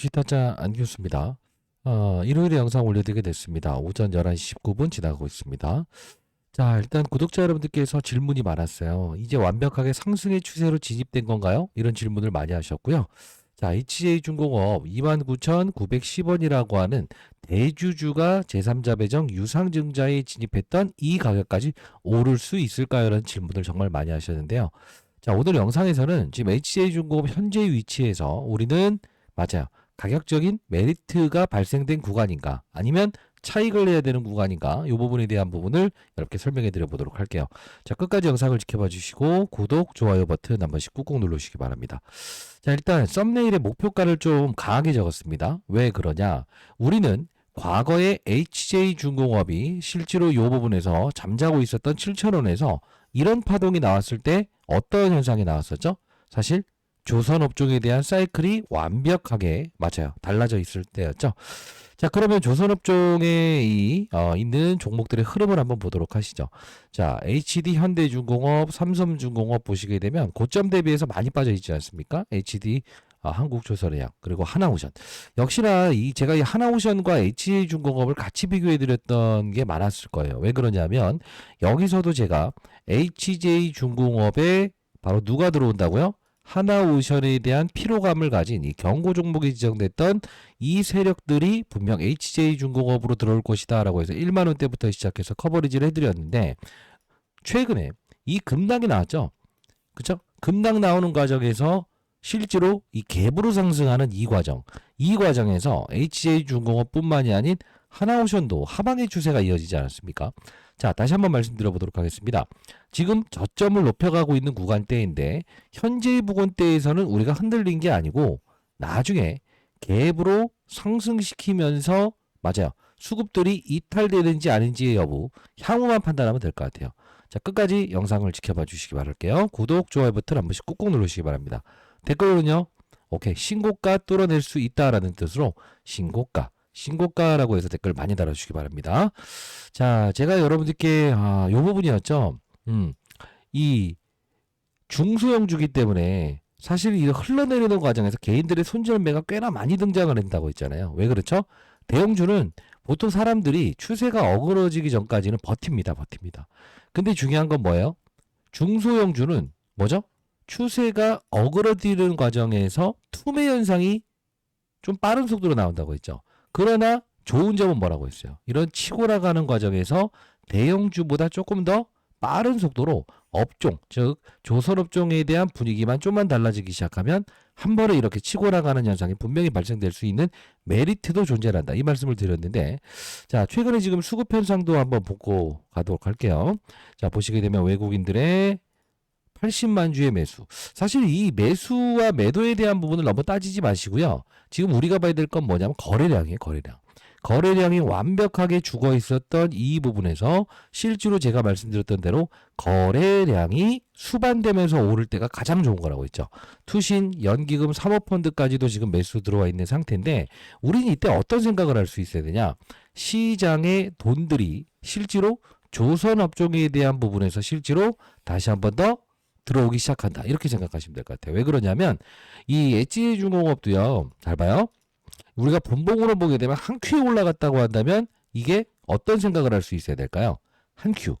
기타자 안교수입니다. 일요일에 영상 올려드리게 됐습니다. 오전 11시 19분 지나가고 있습니다. 자, 일단 구독자 여러분들께서 질문이 많았어요. 이제 완벽하게 상승의 추세로 진입된 건가요? 이런 질문을 많이 하셨고요. 자, HJ중공업 29,910원이라고 하는 대주주가 제3자 배정 유상증자에 진입했던 이 가격까지 오를 수 있을까요? 라는 질문을 정말 많이 하셨는데요. 자, 오늘 영상에서는 지금 HJ중공업 현재 위치에서 우리는 맞아요. 가격적인 메리트가 발생된 구간인가 아니면 차익을 내야 되는 구간인가 이 부분에 대한 부분을 여러분께 설명해 드려 보도록 할게요. 자, 끝까지 영상을 지켜봐 주시고 구독, 좋아요 버튼 한 번씩 꾹꾹 누르시기 바랍니다. 자, 일단 썸네일에 목표가를 좀 강하게 적었습니다. 왜 그러냐? 우리는 과거에 HJ중공업이 실제로 이 부분에서 잠자고 있었던 7,000원에서 이런 파동이 나왔을 때 어떤 현상이 나왔었죠? 사실 조선업종에 대한 사이클이 완벽하게 맞아요. 달라져 있을 때였죠. 자, 그러면 조선업종에 있는 종목들의 흐름을 한번 보도록 하시죠. 자, HD 현대중공업, 삼성중공업 보시게 되면 고점 대비해서 많이 빠져 있지 않습니까? HD 한국조선해양 그리고 하나오션. 역시나 제가 이 하나오션과 HJ중공업을 같이 비교해 드렸던 게 많았을 거예요. 왜 그러냐면 여기서도 제가 HJ중공업에 바로 누가 들어온다고요? 하나오션에 대한 피로감을 가진 이 경고 종목이 지정됐던 이 세력들이 분명 HJ중공업으로 들어올 것이다 라고 해서 1만원대부터 시작해서 커버리지를 해드렸는데 최근에 이 급락이 나왔죠. 그쵸? 급락 나오는 과정에서 실제로 이 갭으로 상승하는 이 과정에서 HJ중공업뿐만이 아닌 하나오션도 하방의 추세가 이어지지 않았습니까? 자, 다시 한번 말씀드려보도록 하겠습니다. 지금 저점을 높여가고 있는 구간대인데 현재의 부근대에서는 우리가 흔들린 게 아니고 나중에 갭으로 상승시키면서 맞아요. 수급들이 이탈되는지 아닌지의 여부 향후만 판단하면 될 것 같아요. 자, 끝까지 영상을 지켜봐 주시기 바랄게요. 구독, 좋아요 버튼 한 번씩 꾹꾹 누르시기 바랍니다. 댓글은요. 오케이, 신고가 뚫어낼 수 있다라는 뜻으로 신고가라고 해서 댓글 많이 달아주시기 바랍니다. 자, 제가 여러분들께 요 부분이었죠. 이 중소형 주기 때문에 사실 이 흘러내리는 과정에서 개인들의 손절매가 꽤나 많이 등장을 한다고 했잖아요. 왜 그렇죠? 대형주는 보통 사람들이 추세가 어그러지기 전까지는 버팁니다. 근데 중요한 건 뭐예요? 중소형주는 뭐죠? 추세가 어그러지는 과정에서 투매 현상이 좀 빠른 속도로 나온다고 했죠. 그러나 좋은 점은 뭐라고 했어요? 이런 치고 나가는 과정에서 대형주보다 조금 더 빠른 속도로 업종, 즉 조선업종에 대한 분위기만 좀만 달라지기 시작하면 한 번에 이렇게 치고 나가는 현상이 분명히 발생될 수 있는 메리트도 존재한다. 이 말씀을 드렸는데 자, 최근에 지금 수급 현상도 한번 보고 가도록 할게요. 자, 보시게 되면 외국인들의 80만 주의 매수. 사실 이 매수와 매도에 대한 부분을 너무 따지지 마시고요. 지금 우리가 봐야 될 건 뭐냐면 거래량이에요, 거래량. 거래량이 완벽하게 죽어 있었던 이 부분에서 실제로 제가 말씀드렸던 대로 거래량이 수반되면서 오를 때가 가장 좋은 거라고 했죠. 투신, 연기금, 사모펀드까지도 지금 매수 들어와 있는 상태인데 우리는 이때 어떤 생각을 할 수 있어야 되냐. 시장의 돈들이 실제로 조선업종에 대한 부분에서 실제로 다시 한 번 더 들어오기 시작한다. 이렇게 생각하시면 될 것 같아요. 왜 그러냐면 이 HJ중공업도요. 잘 봐요. 우리가 본봉으로 보게 되면 한 큐에 올라갔다고 한다면 이게 어떤 생각을 할 수 있어야 될까요? 한 큐.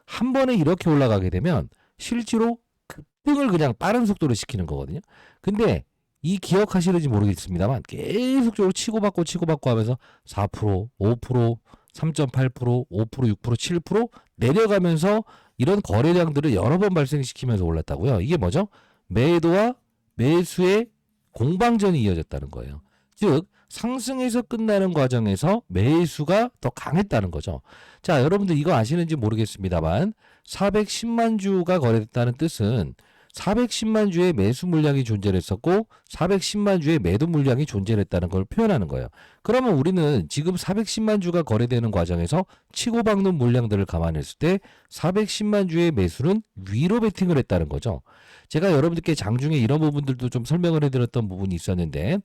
한 번에 이렇게 올라가게 되면 실제로 급등을 그냥 빠른 속도로 시키는 거거든요. 근데 이 기억하시는지 모르겠습니다만 계속적으로 치고받고 하면서 4%, 5%, 3.8%, 5%, 6%, 7% 내려가면서 이런 거래량들을 여러 번 발생시키면서 올랐다고요. 이게 뭐죠? 매도와 매수의 공방전이 이어졌다는 거예요. 즉 상승에서 끝나는 과정에서 매수가 더 강했다는 거죠. 자, 여러분들 이거 아시는지 모르겠습니다만 410만 주가 거래됐다는 뜻은 410만 주의 매수 물량이 존재했었고 410만 주의 매도 물량이 존재했다는 걸 표현하는 거예요. 그러면 우리는 지금 410만 주가 거래되는 과정에서 치고박는 물량들을 감안했을 때 410만 주의 매수는 위로 베팅을 했다는 거죠. 제가 여러분들께 장중에 이런 부분들도 좀 설명을 해드렸던 부분이 있었는데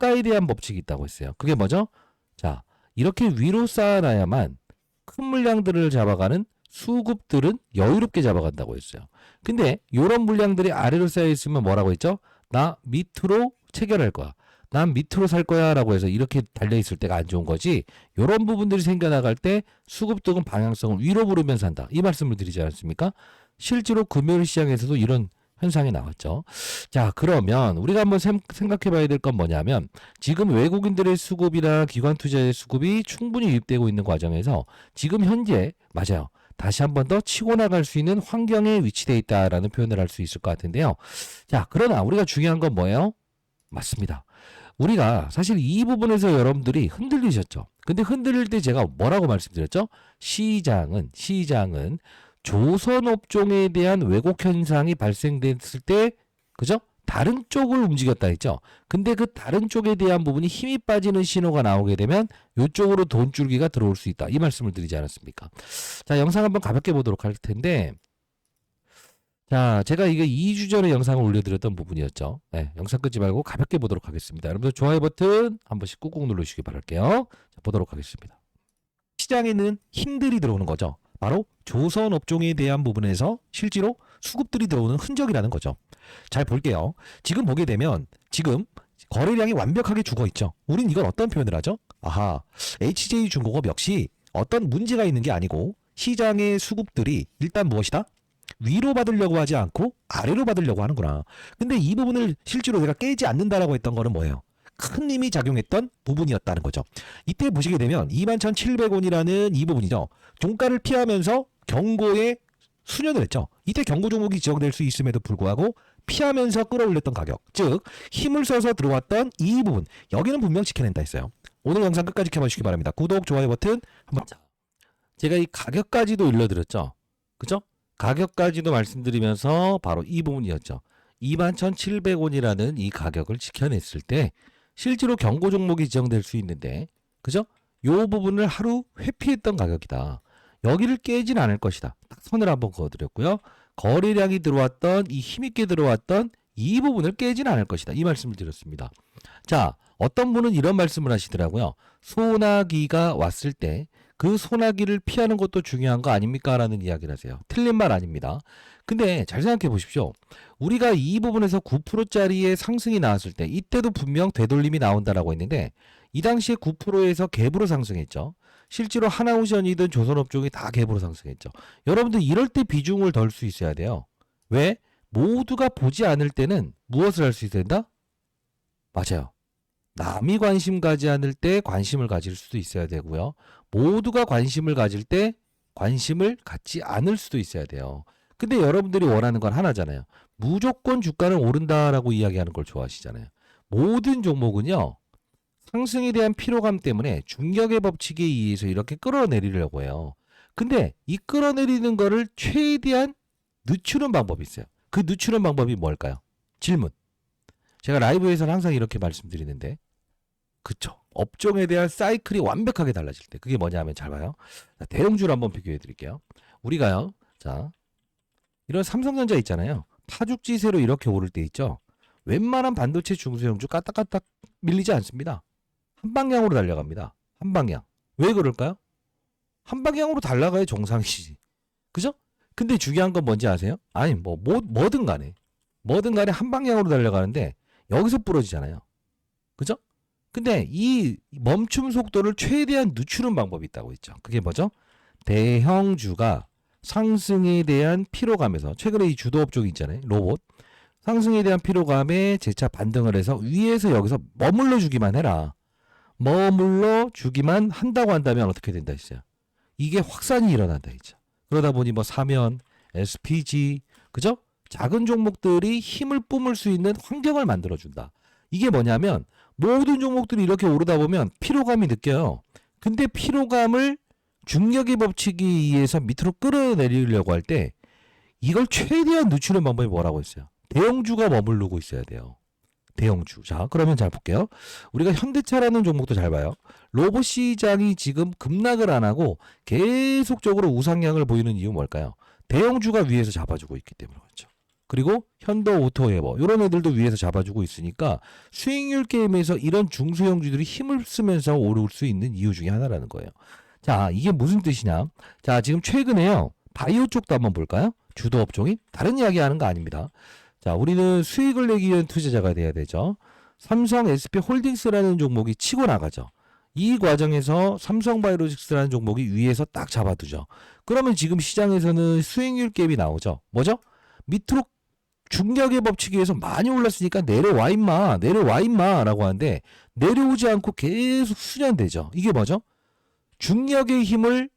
호가에 대한 법칙이 있다고 했어요. 그게 뭐죠? 자, 이렇게 위로 쌓아놔야만 큰 물량들을 잡아가는 수급들은 여유롭게 잡아간다고 했어요. 근데 이런 물량들이 아래로 쌓여 있으면 뭐라고 했죠? 나 밑으로 체결할 거야. 난 밑으로 살 거야 라고 해서 이렇게 달려있을 때가 안 좋은 거지. 이런 부분들이 생겨나갈 때 수급 또는 방향성을 위로 부르면서 한다. 이 말씀을 드리지 않았습니까? 실제로 금요일 시장에서도 이런 현상이 나왔죠. 자, 그러면 우리가 한번 생각해 봐야 될 건 뭐냐면 지금 외국인들의 수급이나 기관 투자의 수급이 충분히 유입되고 있는 과정에서 지금 현재 맞아요. 다시 한 번 더 치고 나갈 수 있는 환경에 위치되어 있다라는 표현을 할 수 있을 것 같은데요. 자, 그러나 우리가 중요한 건 뭐예요? 맞습니다. 우리가 사실 이 부분에서 여러분들이 흔들리셨죠. 근데 흔들릴 때 제가 뭐라고 말씀드렸죠? 시장은 조선업종에 대한 왜곡 현상이 발생됐을 때, 그죠? 다른 쪽을 움직였다 했죠. 근데 그 다른 쪽에 대한 부분이 힘이 빠지는 신호가 나오게 되면 이쪽으로 돈줄기가 들어올 수 있다. 이 말씀을 드리지 않았습니까? 자, 영상 한번 가볍게 보도록 할 텐데, 자, 제가 이게 2주 전에 영상을 올려드렸던 부분이었죠. 네, 영상 끄지 말고 가볍게 보도록 하겠습니다. 여러분들 좋아요 버튼 한 번씩 꾹꾹 눌러주시기 바랄게요. 자, 보도록 하겠습니다. 시장에는 힘들이 들어오는 거죠. 바로 조선 업종에 대한 부분에서 실제로 수급들이 들어오는 흔적이라는 거죠. 잘 볼게요. 지금 보게 되면 지금 거래량이 완벽하게 죽어 있죠. 우린 이걸 어떤 표현을 하죠? 아하, HJ중공업 역시 어떤 문제가 있는 게 아니고 시장의 수급들이 일단 무엇이다? 위로 받으려고 하지 않고 아래로 받으려고 하는구나. 근데 이 부분을 실제로 내가 깨지 않는다라고 했던 거는 뭐예요? 큰 힘이 작용했던 부분이었다는 거죠. 이때 보시게 되면 21,700원이라는 이 부분이죠. 종가를 피하면서 경고에 수년을 했죠. 이때 경고 종목이 지정될 수 있음에도 불구하고 피하면서 끌어올렸던 가격, 즉 힘을 써서 들어왔던 이 부분, 여기는 분명 지켜낸다 했어요. 오늘 영상 끝까지 지켜봐주시기 바랍니다. 구독, 좋아요 버튼 한번. 제가 이 가격까지도 일러드렸죠. 그죠? 가격까지도 말씀드리면서 바로 이 부분이었죠. 21,700원이라는 이 가격을 지켜냈을 때 실제로 경고 종목이 지정될 수 있는데, 그죠? 요 부분을 하루 회피했던 가격이다. 여기를 깨진 않을 것이다. 딱 선을 한번 그어드렸고요. 거래량이 들어왔던 이 힘있게 들어왔던 이 부분을 깨진 않을 것이다. 이 말씀을 드렸습니다. 자, 어떤 분은 이런 말씀을 하시더라고요. 소나기가 왔을 때 그 소나기를 피하는 것도 중요한 거 아닙니까? 라는 이야기를 하세요. 틀린 말 아닙니다. 근데 잘 생각해 보십시오. 우리가 이 부분에서 9%짜리의 상승이 나왔을 때 이때도 분명 되돌림이 나온다라고 했는데 이 당시에 9%에서 갭으로 상승했죠. 실제로 하나오션이든 조선업종이 다 갭으로 상승했죠. 여러분들 이럴 때 비중을 덜 수 있어야 돼요. 왜? 모두가 보지 않을 때는 무엇을 할 수 있어야 된다? 맞아요. 남이 관심 가지 않을 때 관심을 가질 수도 있어야 되고요. 모두가 관심을 가질 때 관심을 갖지 않을 수도 있어야 돼요. 근데 여러분들이 원하는 건 하나잖아요. 무조건 주가는 오른다라고 이야기하는 걸 좋아하시잖아요. 모든 종목은요. 상승에 대한 피로감 때문에 중력의 법칙에 의해서 이렇게 끌어내리려고 해요. 근데 이 끌어내리는 거를 최대한 늦추는 방법이 있어요. 그 늦추는 방법이 뭘까요? 질문. 제가 라이브에서는 항상 이렇게 말씀드리는데, 그쵸. 업종에 대한 사이클이 완벽하게 달라질 때. 그게 뭐냐면 잘 봐요. 자, 대형주를 한번 비교해 드릴게요. 우리가요. 자, 이런 삼성전자 있잖아요. 파죽지세로 이렇게 오를 때 있죠. 웬만한 반도체 중소형주 까딱까딱 밀리지 않습니다. 한 방향으로 달려갑니다. 한 방향. 왜 그럴까요? 한 방향으로 달려가야 정상이지. 그죠? 근데 중요한 건 뭔지 아세요? 아니, 뭐든 간에. 뭐든 간에 한 방향으로 달려가는데 여기서 부러지잖아요. 그죠? 근데 이 멈춤 속도를 최대한 늦추는 방법이 있다고 했죠. 그게 뭐죠? 대형주가 상승에 대한 피로감에서, 최근에 이 주도업종이 있잖아요. 로봇. 상승에 대한 피로감에 재차 반등을 해서 위에서 여기서 머물러 주기만 해라. 머물러 주기만 한다고 한다면 어떻게 된다 했어요? 이게 확산이 일어난다 했죠. 그러다 보니 뭐 사면, SPG, 그죠? 작은 종목들이 힘을 뿜을 수 있는 환경을 만들어준다. 이게 뭐냐면 모든 종목들이 이렇게 오르다 보면 피로감이 느껴요. 근데 피로감을 중력의 법칙에 의해서 밑으로 끌어내리려고 할 때 이걸 최대한 늦추는 방법이 뭐라고 했어요? 대형주가 머무르고 있어야 돼요. 대형주. 자, 그러면 잘 볼게요. 우리가 현대차라는 종목도 잘 봐요. 로봇 시장이 지금 급락을 안 하고 계속적으로 우상향을 보이는 이유 뭘까요? 대형주가 위에서 잡아주고 있기 때문에 그렇죠. 그리고 현도 오토에버 이런 애들도 위에서 잡아주고 있으니까 수익률 게임에서 이런 중소형주들이 힘을 쓰면서 오를 수 있는 이유 중에 하나라는 거예요. 자, 이게 무슨 뜻이냐? 자, 지금 최근에요. 바이오 쪽도 한번 볼까요? 주도 업종이 다른 이야기 하는 거 아닙니다. 자, 우리는 수익을 내기 위한 투자자가 돼야 되죠. 삼성 SP홀딩스라는 종목이 치고 나가죠. 이 과정에서 삼성바이오로직스라는 종목이 위에서 딱 잡아두죠. 그러면 지금 시장에서는 수익률 갭이 나오죠. 뭐죠? 밑으로 중력의 법칙에 의해서 많이 올랐으니까 내려와 임마, 내려와 임마 라고 하는데 내려오지 않고 계속 수련되죠. 이게 뭐죠? 중력의 힘을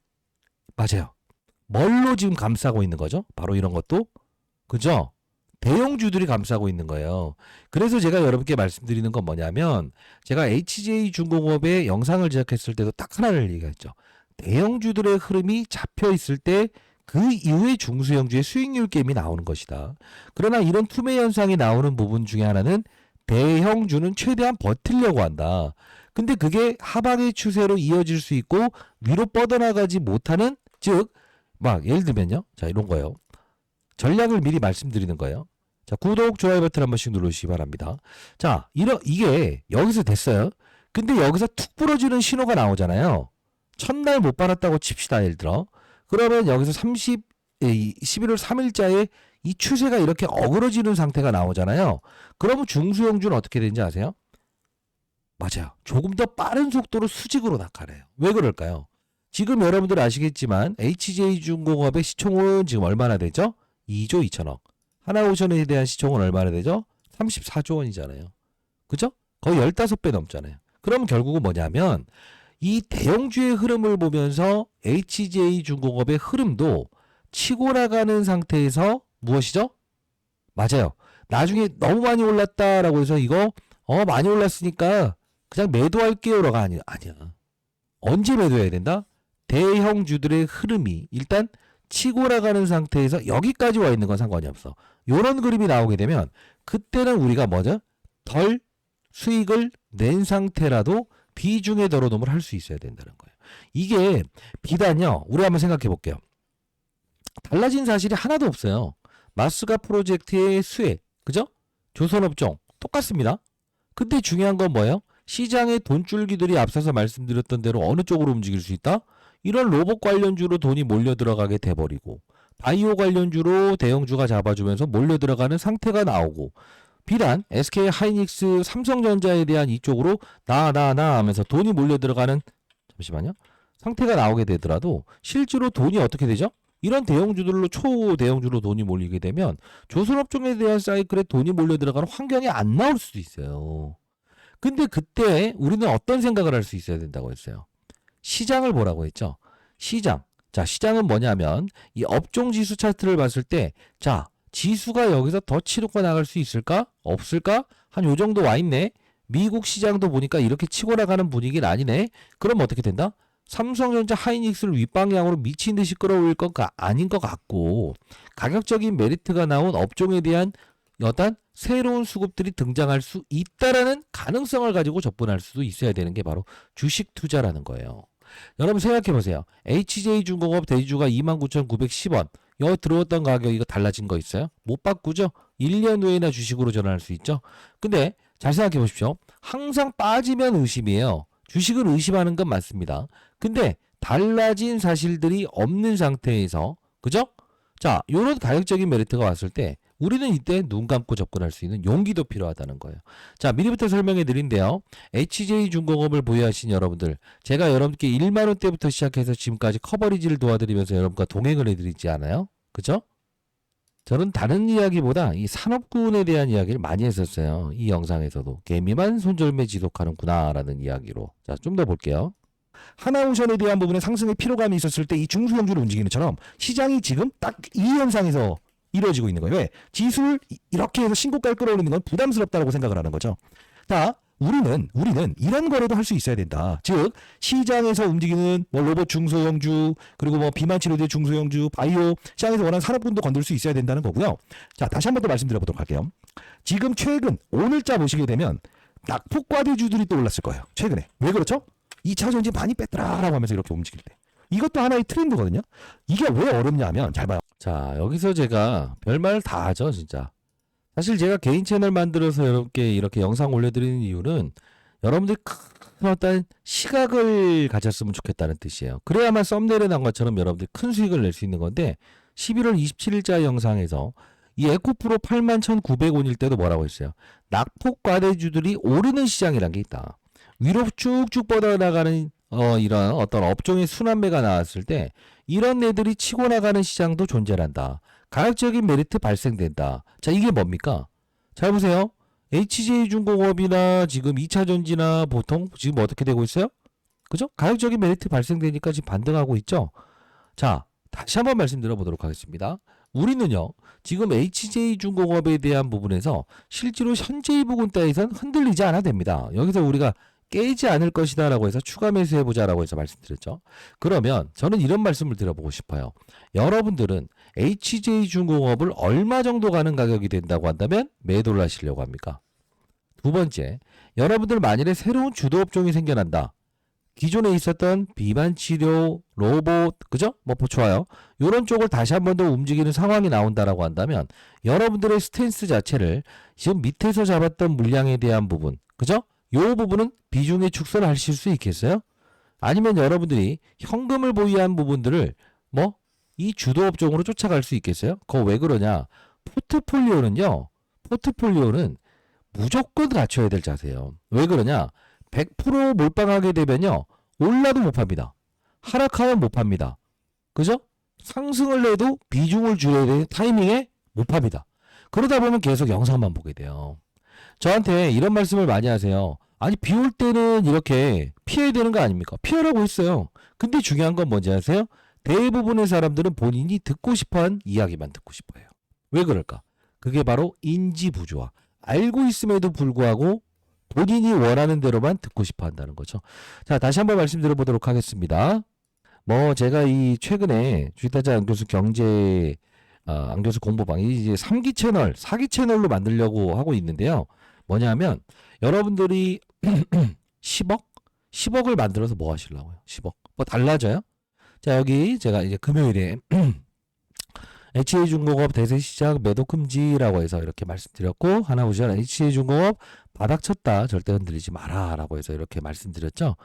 맞아요. 뭘로 지금 감싸고 있는 거죠? 바로 이런 것도 그죠? 대형주들이 감싸고 있는 거예요. 그래서 제가 여러분께 말씀드리는 건 뭐냐면 제가 HJ중공업의 영상을 제작했을 때도 딱 하나를 얘기했죠. 대형주들의 흐름이 잡혀 있을 때 그 이후에 중소형주의 수익률 갭이 나오는 것이다. 그러나 이런 투매 현상이 나오는 부분 중에 하나는 대형주는 최대한 버틸려고 한다. 근데 그게 하방의 추세로 이어질 수 있고 위로 뻗어나가지 못하는 즉 막 예를 들면요. 자 이런 거요. 전략을 미리 말씀드리는 거예요. 자 구독 좋아요 버튼 한 번씩 누르시기 바랍니다. 자 이게 여기서 됐어요. 근데 여기서 툭 부러지는 신호가 나오잖아요. 첫날 못 받았다고 칩시다. 예를 들어. 그러면 여기서 11월 3일자에 이 추세가 이렇게 어그러지는 상태가 나오잖아요. 그러면 중소형주는 어떻게 되는지 아세요? 맞아요. 조금 더 빠른 속도로 수직으로 나가래요. 왜 그럴까요? 지금 여러분들 아시겠지만 HJ중공업의 시총은 지금 얼마나 되죠? 2조 2천억. 하나오션에 대한 시총은 얼마나 되죠? 34조 원이잖아요. 그죠? 거의 15배 넘잖아요. 그럼 결국은 뭐냐면 이 대형주의 흐름을 보면서 HJ중공업의 흐름도 치고 나가는 상태에서 무엇이죠? 맞아요. 나중에 너무 많이 올랐다라고 해서 이거 많이 올랐으니까 그냥 매도할게요라가 아니야. 언제 매도해야 된다? 대형주들의 흐름이 일단 치고 나가는 상태에서 여기까지 와 있는 건 상관이 없어. 요런 그림이 나오게 되면 그때는 우리가 뭐죠? 덜 수익을 낸 상태라도 비중의 덜어놓음을 할 수 있어야 된다는 거예요. 이게 비단요. 우리 한번 생각해 볼게요. 달라진 사실이 하나도 없어요. 마스가 프로젝트의 수혜, 그죠? 조선업종 똑같습니다. 근데 중요한 건 뭐예요? 시장의 돈줄기들이 앞서서 말씀드렸던 대로 어느 쪽으로 움직일 수 있다? 이런 로봇 관련주로 돈이 몰려 들어가게 돼버리고 바이오 관련주로 대형주가 잡아주면서 몰려 들어가는 상태가 나오고 비단 SK 하이닉스 삼성전자에 대한 이쪽으로 나 하면서 돈이 몰려 들어가는 잠시만요. 상태가 나오게 되더라도 실제로 돈이 어떻게 되죠? 이런 대형주들로 초대형주로 돈이 몰리게 되면 조선업종에 대한 사이클에 돈이 몰려 들어가는 환경이 안 나올 수도 있어요. 근데 그때 우리는 어떤 생각을 할 수 있어야 된다고 했어요. 시장을 보라고 했죠. 시장. 자, 시장은 뭐냐면 이 업종 지수 차트를 봤을 때 자, 지수가 여기서 더 치고 나갈 수 있을까? 없을까? 한 요 정도 와 있네. 미국 시장도 보니까 이렇게 치고 나가는 분위기는 아니네. 그럼 어떻게 된다? 삼성전자 하이닉스를 윗방향으로 미친 듯이 끌어올릴 것 아닌 것 같고 가격적인 메리트가 나온 업종에 대한 어떤 새로운 수급들이 등장할 수 있다라는 가능성을 가지고 접근할 수도 있어야 되는 게 바로 주식 투자라는 거예요. 여러분 생각해 보세요. HJ중공업 대주가 29,910원. 여기 들어왔던 가격 이거 달라진 거 있어요? 못 바꾸죠? 1년 후에나 주식으로 전환할 수 있죠? 근데 잘 생각해 보십시오. 항상 빠지면 의심이에요. 주식을 의심하는 건 맞습니다. 근데 달라진 사실들이 없는 상태에서 그죠? 자, 요런 가격적인 메리트가 왔을 때 우리는 이때 눈 감고 접근할 수 있는 용기도 필요하다는 거예요. 자, 미리부터 설명해 드린데요. HJ중공업을 보유하신 여러분들, 제가 여러분께 1만 원대부터 시작해서 지금까지 커버리지를 도와드리면서 여러분과 동행을 해드리지 않아요? 그죠? 저는 다른 이야기보다 이 산업군에 대한 이야기를 많이 했었어요. 이 영상에서도. 개미만 손절매 지속하는구나 라는 이야기로. 자, 좀 더 볼게요. 하나오션에 대한 부분에 상승의 피로감이 있었을 때 이 중소형주를 움직이는 것처럼 시장이 지금 딱 이 현상에서 이루어지고 있는 거예요. 왜? 지수를 이렇게 해서 신고가를 끌어올리는 건 부담스럽다고 생각을 하는 거죠. 자, 우리는 이런 거라도 할 수 있어야 된다. 즉 시장에서 움직이는 뭐 로봇 중소형주 그리고 뭐 비만 치료제 중소형주 바이오 시장에서 원하는 산업군도 건들 수 있어야 된다는 거고요. 자, 다시 한 번 더 말씀드려보도록 할게요. 지금 최근 오늘자 보시게 되면 낙폭과대주들이 또 올랐을 거예요. 최근에. 왜 그렇죠? 2차 전지 많이 뺐더라라고 하면서 이렇게 움직일 때. 이것도 하나의 트렌드거든요. 이게 왜 어렵냐면 잘 봐요. 자, 여기서 제가 별말 다 하죠, 진짜. 사실 제가 개인 채널 만들어서 여러분께 이렇게 영상 올려드리는 이유는 여러분들이 큰 어떤 시각을 가졌으면 좋겠다는 뜻이에요. 그래야만 썸네일에 나온 것처럼 여러분들이 큰 수익을 낼 수 있는 건데 11월 27일자 영상에서 이 에코프로 81,900원일 때도 뭐라고 했어요? 낙폭 과대주들이 오르는 시장이란 게 있다. 위로 쭉쭉 뻗어나가는 이런 어떤 업종의 순환매가 나왔을 때 이런 애들이 치고 나가는 시장도 존재한다. 가격적인 메리트 발생된다. 자, 이게 뭡니까? 잘 보세요. HJ중공업이나 지금 2차전지나 보통 지금 어떻게 되고 있어요? 그죠? 가격적인 메리트 발생되니까 지금 반등하고 있죠? 자, 다시 한번 말씀드려보도록 하겠습니다. 우리는요, 지금 HJ중공업에 대한 부분에서 실제로 현재 부분 따위선 흔들리지 않아도 됩니다. 여기서 우리가 깨지 않을 것이다 라고 해서 추가 매수해보자 라고 해서 말씀드렸죠. 그러면 저는 이런 말씀을 드려보고 싶어요. 여러분들은 HJ중공업을 얼마 정도 가는 가격이 된다고 한다면 매도를 하시려고 합니까? 두 번째, 여러분들 만일에 새로운 주도 업종이 생겨난다. 기존에 있었던 비만 치료, 로봇, 그죠? 뭐 좋아요. 이런 쪽을 다시 한 번 더 움직이는 상황이 나온다라고 한다면 여러분들의 스탠스 자체를 지금 밑에서 잡았던 물량에 대한 부분, 그죠? 요 부분은 비중의 축소를 하실 수 있겠어요? 아니면 여러분들이 현금을 보유한 부분들을 뭐 이 주도 업종으로 쫓아갈 수 있겠어요? 그거 왜 그러냐? 포트폴리오는 무조건 갖춰야 될 자세예요. 왜 그러냐? 100% 몰빵하게 되면요. 올라도 못 팝니다. 하락하면 못 팝니다. 그죠? 상승을 해도 비중을 줄여야 되는 타이밍에 못 팝니다. 그러다 보면 계속 영상만 보게 돼요. 저한테 이런 말씀을 많이 하세요. 아니, 비 올 때는 이렇게 피해야 되는 거 아닙니까? 피하라고 했어요. 근데 중요한 건 뭔지 아세요? 대부분의 사람들은 본인이 듣고 싶어한 이야기만 듣고 싶어요. 왜 그럴까? 그게 바로 인지 부조화. 알고 있음에도 불구하고 본인이 원하는 대로만 듣고 싶어 한다는 거죠. 자, 다시 한번 말씀드려보도록 하겠습니다. 뭐 제가 이 최근에 주식타자 안교수 경제 안교수 공부방 이제 3기 채널, 4기 채널로 만들려고 하고 있는데요. 뭐냐면 여러분들이 10억? 10억을 만들어서 뭐 하시려고요? 10억. 뭐 달라져요? 자, 여기 제가 이제 금요일에 HA중공업 대세시장 매도 금지라고 해서 이렇게 말씀드렸고, 하나 보시면 HA중공업 바닥 쳤다 절대 흔들리지 마라 라고 해서 이렇게 말씀드렸죠.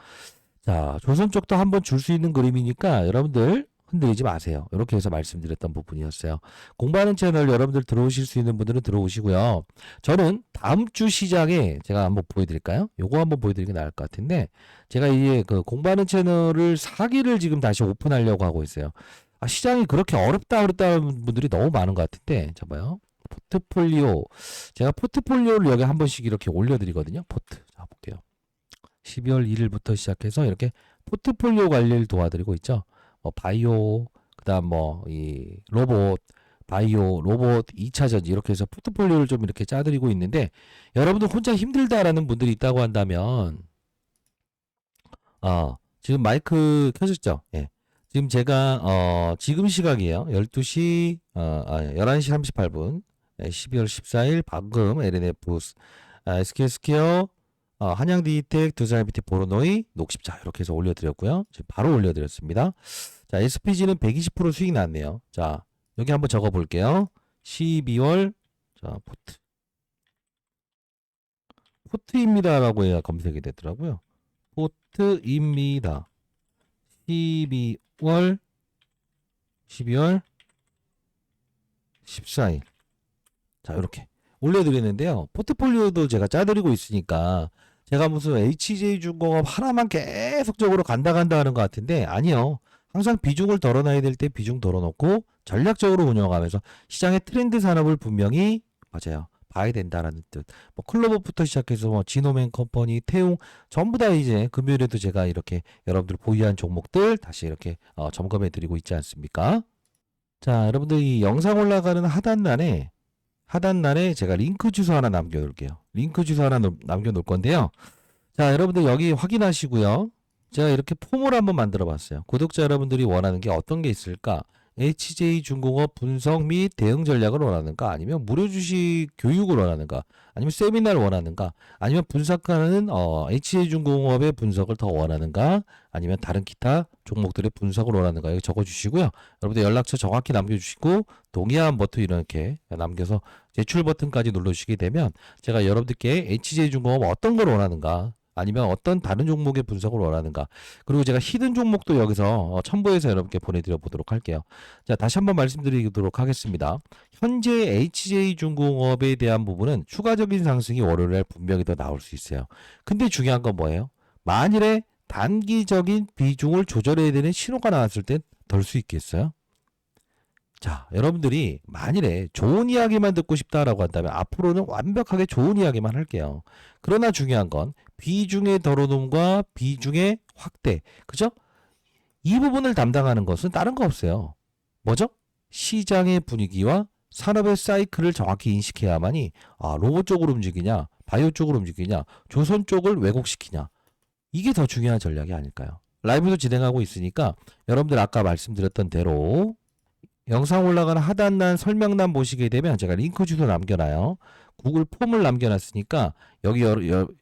자, 조선 쪽도 한번 줄 수 있는 그림이니까 여러분들 흔들리지 마세요. 이렇게 해서 말씀드렸던 부분이었어요. 공부하는 채널 여러분들 들어오실 수 있는 분들은 들어오시고요. 저는 다음 주 시장에 제가 한번 보여드릴까요? 요거 한번 보여드리는 게 나을 것 같은데, 제가 이제 그 공부하는 채널을 4기를 지금 다시 오픈하려고 하고 있어요. 시장이 그렇게 어렵다는 분들이 너무 많은 것 같은데, 잠깐만요. 포트폴리오. 제가 포트폴리오를 여기 한 번씩 이렇게 올려드리거든요. 자, 볼게요. 12월 1일부터 시작해서 이렇게 포트폴리오 관리를 도와드리고 있죠. 뭐 바이오, 그다음 뭐 이 로봇, 바이오, 로봇, 2차전지 이렇게 해서 포트폴리오를 좀 이렇게 짜드리고 있는데, 여러분들 혼자 힘들다라는 분들이 있다고 한다면 지금 마이크 켜졌죠? 예. 지금 제가 지금 시각이에요. 12시 11시 38분. 12월 14일 방금 LNF SK스퀘어 한양디텍, 두산IPT, 보로노이, 녹십자 이렇게 해서 올려드렸고요. 지금 바로 올려드렸습니다. 자, SPG는 120% 수익 났네요. 자, 여기 한번 적어볼게요. 12월 자 포트입니다라고 해야 검색이 되더라고요. 포트입니다. 12월 14일. 자, 이렇게 올려드리는데요. 포트폴리오도 제가 짜드리고 있으니까 제가 무슨 HJ중공업 하나만 계속적으로 간다 하는 것 같은데, 아니요. 항상 비중을 덜어놔야 될 때 비중 덜어놓고 전략적으로 운영하면서 시장의 트렌드 산업을 분명히 맞아요. 봐야 된다라는 뜻. 뭐 클로버부터 시작해서 뭐 지노맨 컴퍼니, 태웅 전부 다 이제 금요일에도 제가 이렇게 여러분들 보유한 종목들 다시 이렇게 점검해 드리고 있지 않습니까? 자, 여러분들 이 영상 올라가는 하단란에 제가 링크 주소 하나 남겨놓을게요. 링크 주소 하나 남겨놓을 건데요. 자, 여러분들 여기 확인하시고요. 제가 이렇게 폼을 한번 만들어 봤어요. 구독자 여러분들이 원하는 게 어떤 게 있을까? HJ중공업 분석 및 대응 전략을 원하는가? 아니면 무료 주식 교육을 원하는가? 아니면 세미나를 원하는가? 아니면 분석하는 HJ중공업의 분석을 더 원하는가? 아니면 다른 기타 종목들의 분석을 원하는가? 여기 적어주시고요. 여러분들 연락처 정확히 남겨주시고 동의한 버튼 이렇게 남겨서 제출 버튼까지 눌러주시게 되면 제가 여러분들께 HJ중공업 어떤 걸 원하는가? 아니면 어떤 다른 종목의 분석을 원하는가. 그리고 제가 히든 종목도 여기서 첨부해서 여러분께 보내드려 보도록 할게요. 자, 다시 한번 말씀드리도록 하겠습니다. 현재 HJ중공업에 대한 부분은 추가적인 상승이 월요일에 분명히 더 나올 수 있어요. 근데 중요한 건 뭐예요? 만일에 단기적인 비중을 조절해야 되는 신호가 나왔을 땐 덜 수 있겠어요? 자, 여러분들이 만일에 좋은 이야기만 듣고 싶다라고 한다면 앞으로는 완벽하게 좋은 이야기만 할게요. 그러나 중요한 건 비중의 덜어놓음과 비중의 확대. 그죠? 이 부분을 담당하는 것은 다른 거 없어요. 뭐죠? 시장의 분위기와 산업의 사이클을 정확히 인식해야만이 로봇 쪽으로 움직이냐, 바이오 쪽으로 움직이냐, 조선 쪽을 왜곡시키냐. 이게 더 중요한 전략이 아닐까요? 라이브도 진행하고 있으니까 여러분들 아까 말씀드렸던 대로 영상 올라가는 하단란 설명란 보시게 되면 제가 링크 주소 남겨놔요. 구글 폼을 남겨놨으니까 여기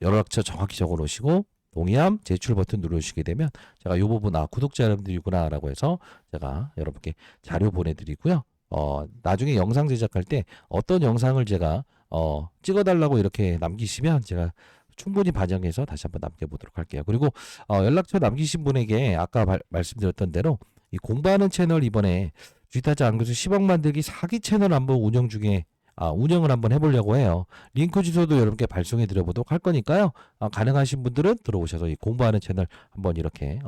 연락처 정확히 적어놓으시고 동의함 제출 버튼 누르시게 되면 제가 이 부분 구독자 여러분들이구나 라고 해서 제가 여러분께 자료 보내드리고요. 나중에 영상 제작할 때 어떤 영상을 제가 찍어달라고 이렇게 남기시면 제가 충분히 반영해서 다시 한번 남겨보도록 할게요. 그리고 연락처 남기신 분에게 아까 말씀드렸던 대로 이 공부하는 채널 이번에 주식타짜 안교수 10억 만들기 사기 채널 한번 운영을 한번 해보려고 해요. 링크 주소도 여러분께 발송해 드려보도록 할 거니까요. 가능하신 분들은 들어오셔서 이 공부하는 채널 한번 이렇게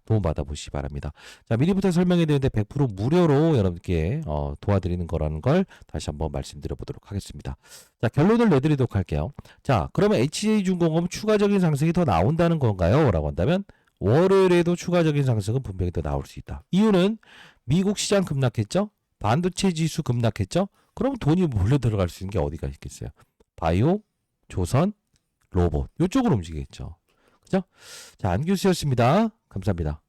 도움받아 보시기 바랍니다. 자, 미리부터 설명해 드렸는데 100% 무료로 여러분께 도와드리는 거라는 걸 다시 한번 말씀드려 보도록 하겠습니다. 자, 결론을 내드리도록 할게요. 자, 그러면 HJ중공업 추가적인 상승이 더 나온다는 건가요? 라고 한다면 월요일에도 추가적인 상승은 분명히 더 나올 수 있다. 이유는 미국 시장 급락했죠? 반도체 지수 급락했죠? 그럼 돈이 몰려 들어갈 수 있는 게 어디가 있겠어요? 바이오, 조선, 로봇 이쪽으로 움직이겠죠. 그죠? 자, 안규수였습니다. 감사합니다.